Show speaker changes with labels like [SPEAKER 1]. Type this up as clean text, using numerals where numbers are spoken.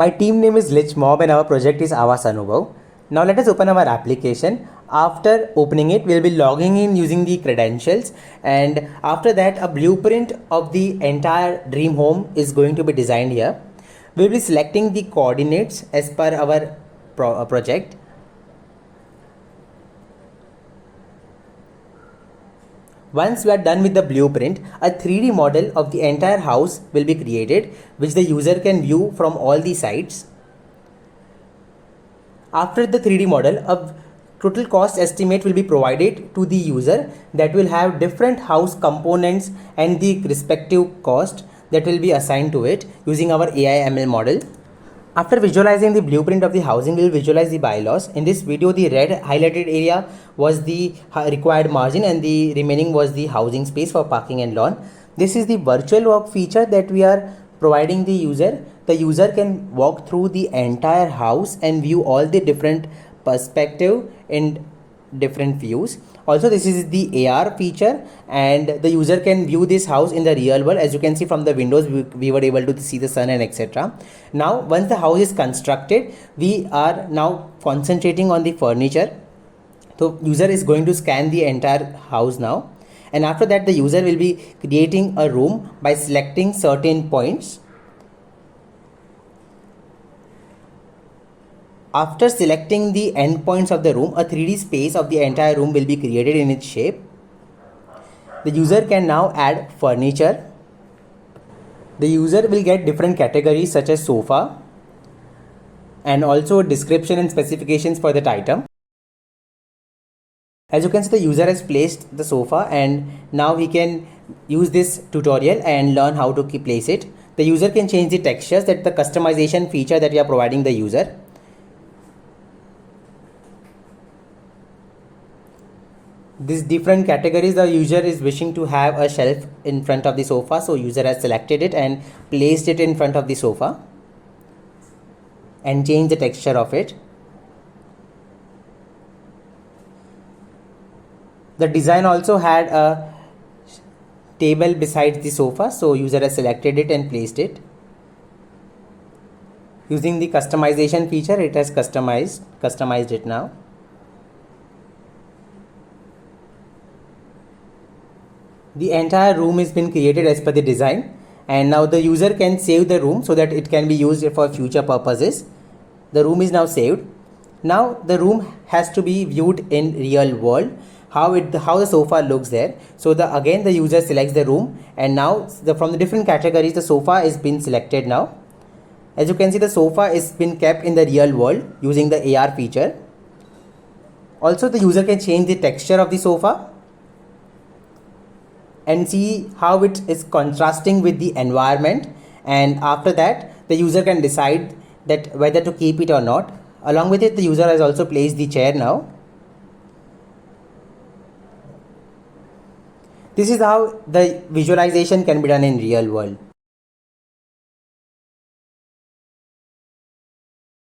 [SPEAKER 1] My team name is Lich Mob and our project is Awas Anubhav. Now let us open our application. After opening it, we'll be logging in using the credentials, and after that a blueprint of the entire dream home is going to be designed here. We'll be selecting the coordinates as per our project. Once we are done with the blueprint, a 3D model of the entire house will be created, which the user can view from all the sides. After the 3D model, a total cost estimate will be provided to the user that will have different house components and the respective cost that will be assigned to it using our AI ML model. After visualizing the blueprint of the housing, we will visualize the bylaws. In this video, the red highlighted area was the required margin and the remaining was the housing space for parking and lawn. This is the virtual walk feature that we are providing the user. The user can walk through the entire house and view all the different perspective and different views. Also, this is the AR feature and the user can view this house in the real world. As you can see from the windows, we were able to see the sun and etc. Now once the house is constructed, we are now concentrating on the furniture. So user is going to scan the entire house now, and after that the user will be creating a room by selecting certain points. After selecting the endpoints of the room, a 3D space of the entire room will be created in its shape. The user can now add furniture. The user will get different categories such as sofa and also description and specifications for that item. As you can see, the user has placed the sofa and now he can use this tutorial and learn how to place it. The user can change the textures, that the customization feature that we are providing the user. These different categories, the user is wishing to have a shelf in front of the sofa, so user has selected it and placed it in front of the sofa and changed the texture of it. The design also had a table beside the sofa, so user has selected it and placed it. Using the customization feature, it has customized it now. The entire room has been created as per the design, and now the user can save the room so that it can be used for future purposes. The room is now saved. Now the room has to be viewed in real world, how the sofa looks there. So again the user selects the room, and now from the different categories the sofa is been selected now. As you can see, the sofa is been kept in the real world using the AR feature. Also, the user can change the texture of the sofa and see how it is contrasting with the environment, and after that the user can decide that whether to keep it or not. Along with it, the user has also placed the chair now. This is how the visualization can be done in real world.